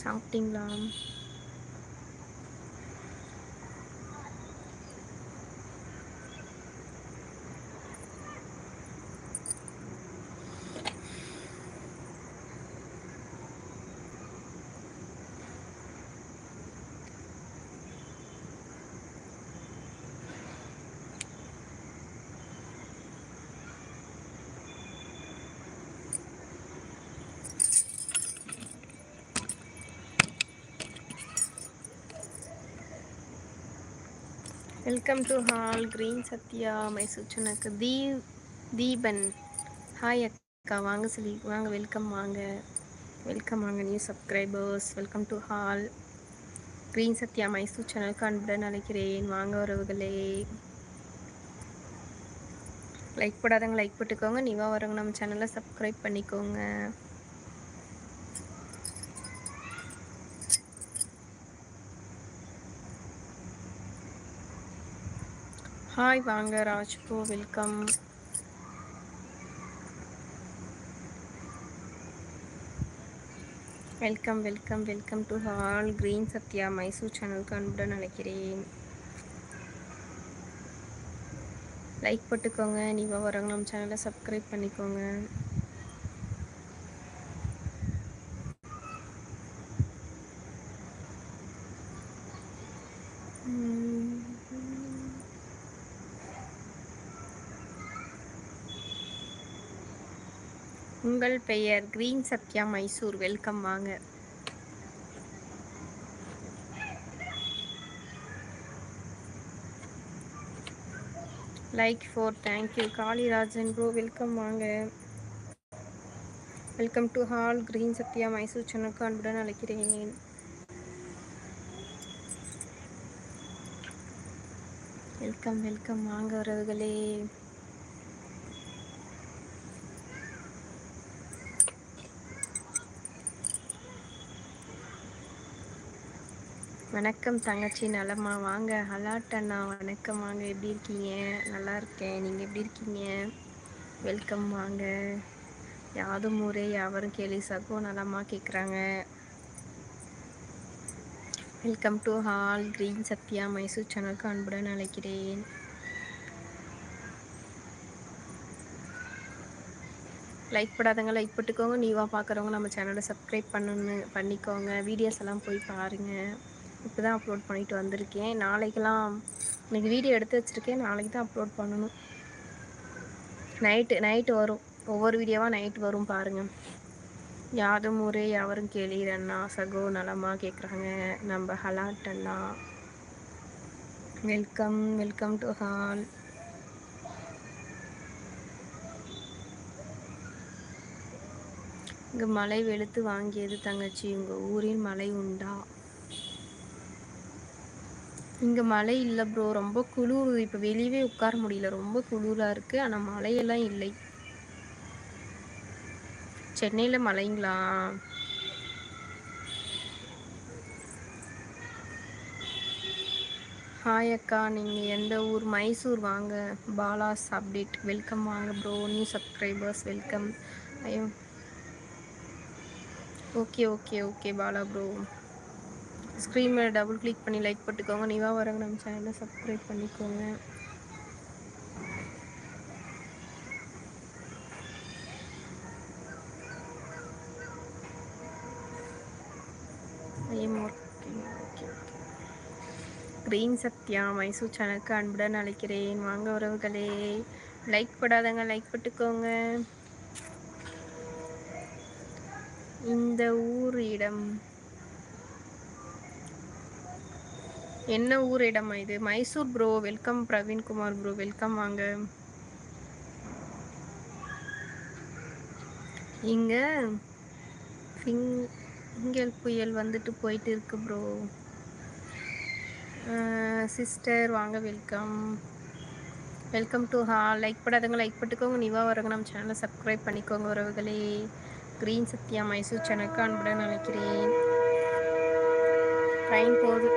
சாப்பிட்டீங்களா? Welcome to hall green Sathya Mysore சொன்னக்கு Deepan. Hi அக்கா, வாங்க சொல்லி வாங்க. வெல்கம் வாங்க, வெல்கம் வாங்க new subscribers. Welcome to hall green Sathya Mysore சேனலுக்கு அன்புடன் அழைக்கிறேன். வாங்க உறவுகளே. லைக் போடாதவங்க லைக் போட்டுக்கோங்க. நீவா வரவங்க நம்ம சேனலை சப்ஸ்கிரைப் பண்ணிக்கோங்க. ஹாய் வாங்க ராஜ்போ, welcome. Welcome welcome welcome to hall green Sathya Mysore சேனலுக்கு அன்புடன் அழைக்கிறேன். லைக் போட்டுக்கோங்க. நீவா வரவங்க நம்ம சேனலை சப்ஸ்கிரைப் பண்ணிக்கோங்க. உங்கள் பெயர்? கிரீன் சத்யா மைசூர். வெல்கம் வாங்க. Like for, thank you. Kalirajan bro, welcome வாங்க. Welcome to hall green Sathya Mysore சேனலுக்கு அன்புடன் அழைக்கிறேன். வெல்கம் வெல்கம் வாங்க உறவுகளே. வணக்கம் தங்கச்சி, நலமா? வாங்க. ஹலாட் அண்ணா, வணக்கம் வாங்க. எப்படி இருக்கீங்க? நல்லா இருக்கேன். நீங்கள் எப்படி இருக்கீங்க? வெல்கம் வாங்க. யாதும் ஊரே யாவரும் கேலி சகோ நலமா கேட்குறாங்க. Welcome to hall green Sathya Mysore சேனலுக்கு அன்புடன் அழைக்கிறேன். லைக் போடாதவங்க லைக் போட்டுக்கோங்க. நீவா பார்க்குறவங்க நம்ம சேனலை சப்ஸ்கிரைப் பண்ணிக்கோங்க. வீடியோஸ் எல்லாம் போய் பாருங்கள். இப்போ தான் அப்லோட் பண்ணிட்டு வந்திருக்கேன். நாளைக்கெல்லாம் இன்றைக்கி வீடியோ எடுத்து வச்சுருக்கேன். நாளைக்கு தான் அப்லோட் பண்ணணும். நைட்டு வரும். ஒவ்வொரு வீடியோவாக நைட்டு வரும் பாருங்கள். யாதும் ஊரே யாவரும் கேளீர் அண்ணா சகோ நலமா கேட்குறாங்க. நம்ம ஹலாட் அண்ணா, வெல்கம் வெல்கம் டு ஹால். இங்கே மழை வெளுத்து வாங்கியது தங்கச்சி. உங்கள் ஊரில் மழை உண்டா? இங்கே மழை இல்லை ப்ரோ, ரொம்ப குளிர். இப்போ வெளியவே உட்கார முடியல, ரொம்ப குளிராக இருக்குது. ஆனால் மழையெல்லாம் இல்லை. சென்னையில் மழைங்களா? ஹாய் அக்கா, நீங்கள் எந்த ஊர்? மைசூர் வாங்க. பாலாஸ் அப்டேட், வெல்கம் வாங்க ப்ரோ. New subscribers welcome. ஐயோ, okay okay okay Bala bro. Screen மேலே டபுள் கிளிக் பண்ணி லைக் போட்டுக்கோங்க. நீவா வரவங்க நம்ம சேனலை சப்ஸ்கிரைப் பண்ணிக்கோங்க. கிரீன் சத்யா மைசூர் சேனலுக்கு அன்புடன் அழைக்கிறேன். வாங்க உறவுகளே. லைக் போடாதங்க லைக் போட்டுக்கோங்க. இந்த ஊர் இடம் என்ன ஊர் இடமா இது? Mysore bro, welcome. Praveenkumar bro, welcome வாங்க. இங்கே திங்கள் புயல் வந்துட்டு போயிட்டு இருக்கு ப்ரோ. சிஸ்டர் வாங்க, welcome. Welcome to all. Like போடாதவங்க லைக் போட்டுக்கோங்க. நீவா வரவங்க நம்ம சேனலை சப்ஸ்கிரைப் பண்ணிக்கோங்க உறவுகளே. கிரீன் சத்யா மைசூர் சேனலுக்கு அன்புடன் அழைக்கிறேன். ட்ரெயின் போகுது.